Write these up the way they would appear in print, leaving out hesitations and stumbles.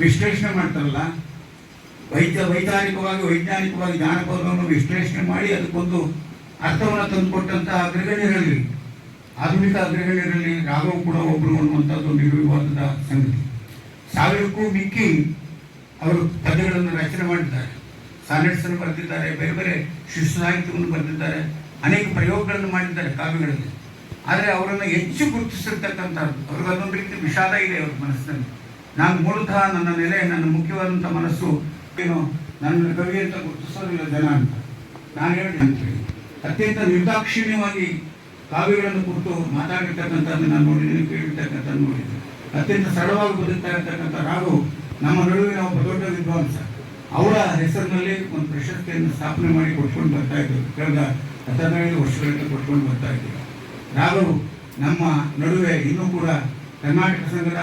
ವಿಶ್ಲೇಷಣೆ ಮಾಡ್ತಾರಲ್ಲ, ವೈಜ್ಞಾನಿಕವಾಗಿ ಜಾನಪದವನ್ನು ವಿಶ್ಲೇಷಣೆ ಮಾಡಿ ಅದಕ್ಕೊಂದು ಅರ್ಥವನ್ನು ತಂದುಕೊಟ್ಟಂಥ ಅಗ್ರಗಣ್ಯರಲ್ಲಿ, ಆಧುನಿಕ ಅಗ್ರಗಣ್ಯರಲ್ಲಿ ರಾಘವ್ ಕೂಡ ಒಬ್ಬರು ಅನ್ನುವಂಥದ್ದು ನಿರ್ವಿವಾದದ ಸಂಗತಿ. 1000ಕ್ಕೂ ಮಿಕ್ಕಿ ಅವರು ಪದ್ಯಗಳನ್ನು ರಚನೆ ಮಾಡಿದ್ದಾರೆ, ಸಾನೆಟ್ಸನ್ನು ಬರೆದಿದ್ದಾರೆ, ಬೇರೆ ಬೇರೆ ಶಿಶು ಸಾಹಿತ್ಯವನ್ನು ಬರೆದಿದ್ದಾರೆ, ಅನೇಕ ಪ್ರಯೋಗಗಳನ್ನು ಮಾಡಿದ್ದಾರೆ ಕಾವ್ಯಗಳಲ್ಲಿ. ಆದರೆ ಅವರನ್ನು ಹೆಚ್ಚು ಗುರುತಿಸಿರ್ತಕ್ಕಂಥದ್ದು, ಅವ್ರಿಗೆ ಅದೊಂದು ರೀತಿ ವಿಷಾದ ಇದೆ ಅವ್ರ ಮನಸ್ಸಿನಲ್ಲಿ. ನಾನು ಮೂಲತಃ ನನ್ನ ನೆಲೆ, ನನ್ನ ಮುಖ್ಯವಾದಂಥ ಮನಸ್ಸು ಏನು, ನನ್ನ ಕವಿ ಅಂತ ಗುರುತಿಸೋದಿಲ್ಲ ಜನ ಅಂತ ನಾನು ಹೇಳ್ತೀನಿ. ಅತ್ಯಂತ ನಿರ್ದಾಕ್ಷಿಣ್ಯವಾಗಿ ಕಾವ್ಯಗಳನ್ನು ಕುರಿತು ಮಾತಾಡಿರ್ತಕ್ಕಂಥದ್ದು ನಾನು ನೋಡಿದ್ದೀನಿ, ಕೇಳಿರ್ತಕ್ಕಂಥದ್ದು ನೋಡಿದ್ದೀನಿ. ಅತ್ಯಂತ ಸರಳವಾಗಿ ಬದುಕ್ತಾ ಇರ್ತಕ್ಕಂಥ ರಾಘವ್ ನಮ್ಮ ನಡುವಿನ ಒಬ್ಬ ದೊಡ್ಡ ವಿದ್ವಾಂಸ. ಅವರ ಹೆಸರಿನಲ್ಲಿ ಒಂದು ಪ್ರಶಸ್ತಿಯನ್ನು ಸ್ಥಾಪನೆ ಮಾಡಿ ಕೊಟ್ಕೊಂಡು ಬರ್ತಾ ಇದ್ರು, ಕಳೆದ 15 ವರ್ಷಗಳಿಂದ ಕೊಟ್ಕೊಂಡು ಬರ್ತಾ ಇದ್ರು. ರಾಘವ್ ನಮ್ಮ ನಡುವೆ ಇನ್ನೂ ಕೂಡ ಕರ್ನಾಟಕ ಸಂಘದ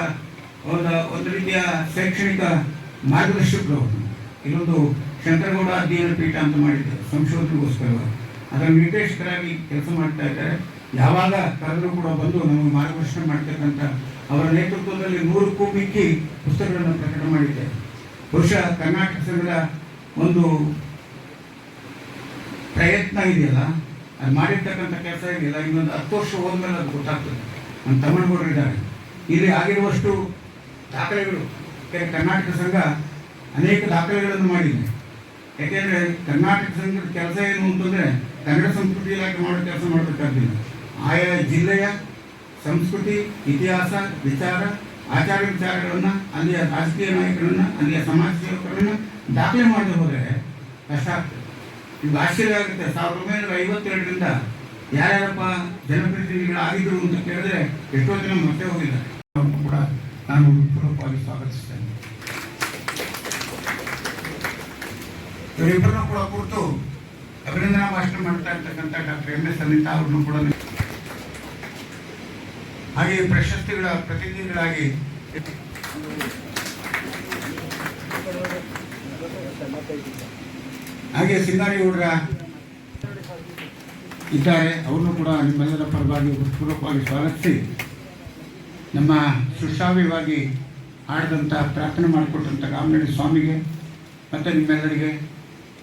ಒಂದು ರೀತಿಯ ಶೈಕ್ಷಣಿಕ ಮಾರ್ಗದರ್ಶಕರು. ಇಲ್ಲೊಂದು ಶಂಕರಗೌಡ ಅಧ್ಯಯನ ಪೀಠ ಅಂತ ಮಾಡಿದ್ದಾರೆ ಸಂಶೋಧನೆಗೋಸ್ಕರವಾಗಿ, ಅದರ ನಿರ್ದೇಶಕರಾಗಿ ಕೆಲಸ ಮಾಡ್ತಾ ಇದ್ದಾರೆ. ಯಾವಾಗ ಕರೆದರೂ ಕೂಡ ಬಂದು ನಮಗೆ ಮಾರ್ಗದರ್ಶನ ಮಾಡ್ತಕ್ಕಂಥ ಅವರ ನೇತೃತ್ವದಲ್ಲಿ 100ಕ್ಕೂ ಮಿಕ್ಕಿ ಪುಸ್ತಕಗಳನ್ನು ಪ್ರಕಟ ಮಾಡಿದ್ದಾರೆ. ಬಹುಶಃ ಕರ್ನಾಟಕ ಸಂಘದ ಒಂದು ಪ್ರಯತ್ನ ಇದೆಯಲ್ಲ, ಅದು ಮಾಡಿರ್ತಕ್ಕಂಥ ಕೆಲಸ ಇದೆಯಲ್ಲ, ಇನ್ನೊಂದು 10 ವರ್ಷ ಹೋದ್ಮೇಲೆ ಅದು ಗೊತ್ತಾಗ್ತದೆ. ನಮ್ಮ ತಮ್ಮನಗೌಡರು ಇದ್ದಾರೆ, ಇಲ್ಲಿ ಆಗಿರುವಷ್ಟು ದಾಖಲೆಗಳು. ಕರ್ನಾಟಕ ಸಂಘ ಅನೇಕ ದಾಖಲೆಗಳನ್ನು ಮಾಡಿದೆ. ಯಾಕೆಂದರೆ ಕರ್ನಾಟಕ ಸಂಘದ ಕೆಲಸ ಏನು ಅಂತಂದರೆ ಕನ್ನಡ ಸಂಸ್ಕೃತಿ ಇಲಾಖೆ ಮಾಡೋ ಕೆಲಸ ಮಾಡಬೇಕಾಗಿಲ್ಲ. ಆಯಾ ಜಿಲ್ಲೆಯ ಸಂಸ್ಕೃತಿ, ಇತಿಹಾಸ, ವಿಚಾರ, ಆಚಾರ ವಿಚಾರಗಳನ್ನು, ಅಲ್ಲಿಯ ರಾಜಕೀಯ ನಾಯಕರನ್ನು, ಅಲ್ಲಿಯ ಸಮಾಜ ಸೇವಕರನ್ನು ದಾಖಲೆ ಮಾಡದೆ ಹೋದರೆ ಕಷ್ಟ ಆಗ್ತದೆ. ಈಗ ಆಶ್ಚರ್ಯ ಆಗುತ್ತೆ, 1952ರಿಂದ ಯಾರ್ಯಾರಪ್ಪ ಜನಪ್ರತಿನಿಧಿಗಳಾಗಿದ್ದರು ಅಂತ ಕೇಳಿದ್ರೆ ಎಷ್ಟೋ ಜನ ಮತ್ತೆ ಹೋಗಿದ್ದಾರೆ. ಕೂಡ ನಾನು ಪೂರ್ವಕವಾಗಿ ಸ್ವಾಗತಿಸ್ತೇನೆ. ಇವರಿಬ್ಬರನ್ನು ಕೂಡ ಕುರಿತು ಅಭಿನಂದನಾ ಭಾಷಣ ಮಾಡ್ತಾ ಇರ್ತಕ್ಕಂಥ ಡಾಕ್ಟರ್ MS ಅನಿತಾ ಅವ್ರನ್ನು ಕೂಡ, ಹಾಗೆ ಪ್ರಶಸ್ತಿಗಳ ಪ್ರತಿನಿಧಿಗಳಾಗಿ ಹಾಗೆ ಸಿಂಗಾರೇಗೌಡರ ಇದ್ದಾರೆ, ಅವ್ರನ್ನೂ ಕೂಡ ನಿಮ್ಮೆಲ್ಲರ ಪರವಾಗಿ ಪೂರ್ವಕವಾಗಿ ಸ್ವಾಗತಿಸಿ, ನಮ್ಮ ಸುಶ್ರಾವ್ಯವಾಗಿ ಆಡಿದಂಥ ಪ್ರಾರ್ಥನೆ ಮಾಡಿಕೊಟ್ಟಂಥ ರಾಮನಳ್ಳಿ ಸ್ವಾಮಿಗೆ ಮತ್ತು ನಿಮ್ಮೆಲ್ಲರಿಗೆ,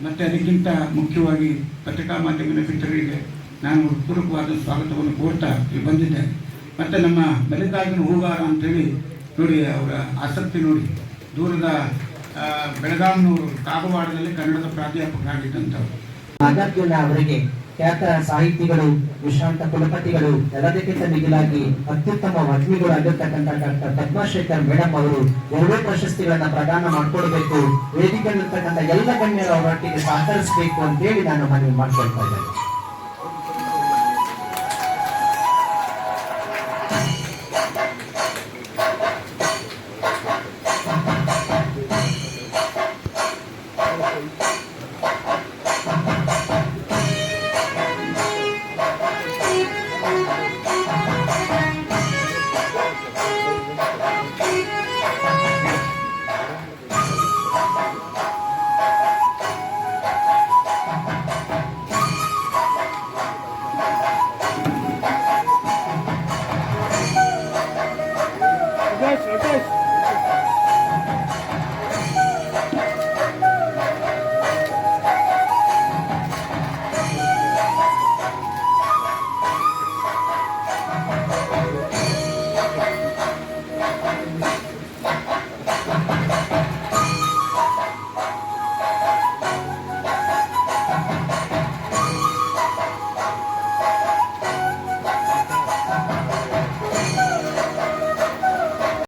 ಮತ್ತು ಅದಕ್ಕಿಂತ ಮುಖ್ಯವಾಗಿ ಪತ್ರಿಕಾ ಮಾಧ್ಯಮದ ಮಿತ್ರರಿಗೆ ನಾನು ಪೂರ್ವಕವಾದ ಸ್ವಾಗತವನ್ನು ಕೋರ್ತಾ ಇಲ್ಲಿ ಬಂದಿದ್ದೆ. ಮತ್ತು ನಮ್ಮ ಮಲ್ಲಿಕಾರ್ಜುನ ಹೂಗಾರ ಅಂತೇಳಿ ನೋಡಿ, ಅವರ ಆಸಕ್ತಿ ನೋಡಿ, ದೂರದ ಬೆಳಗಾವಿನವರು, ಕಾಗವಾಡದಲ್ಲಿ ಕನ್ನಡದ ಪ್ರಾಧ್ಯಾಪಕರಾಗಿದ್ದಂಥವ್ರು. ನಾಗಾರ್ಜುನ ಅವರಿಗೆ ಖ್ಯಾತ ಸಾಹಿತಿಗಳು, ವಿಶ್ರಾಂತ ಕುಲಪತಿಗಳು, ಎಲ್ಲದಕ್ಕಿಂತ ಮಿಗಿಲಾಗಿ ಅತ್ಯುತ್ತಮ ವಾಗ್ಮಿಗಳು ಆಗಿರ್ತಕ್ಕಂಥ ಡಾಕ್ಟರ್ ಪದ್ಮಾಶೇಖರ್ ಮೇಡಮ್ ಅವರು 2 ಪ್ರಶಸ್ತಿಗಳನ್ನ ಪ್ರದಾನ ಮಾಡಿಕೊಡ್ಬೇಕು, ವೇದಿಕೆಯಲ್ಲಿರ್ತಕ್ಕಂಥ ಎಲ್ಲ ಗಣ್ಯರು ಅವರೊಟ್ಟಿಗೆ ಸಹಕರಿಸಬೇಕು ಅಂತೇಳಿ ನಾನು ಮನವಿ ಮಾಡ್ಕೊಳ್ತಾ ಇದ್ದೇನೆ.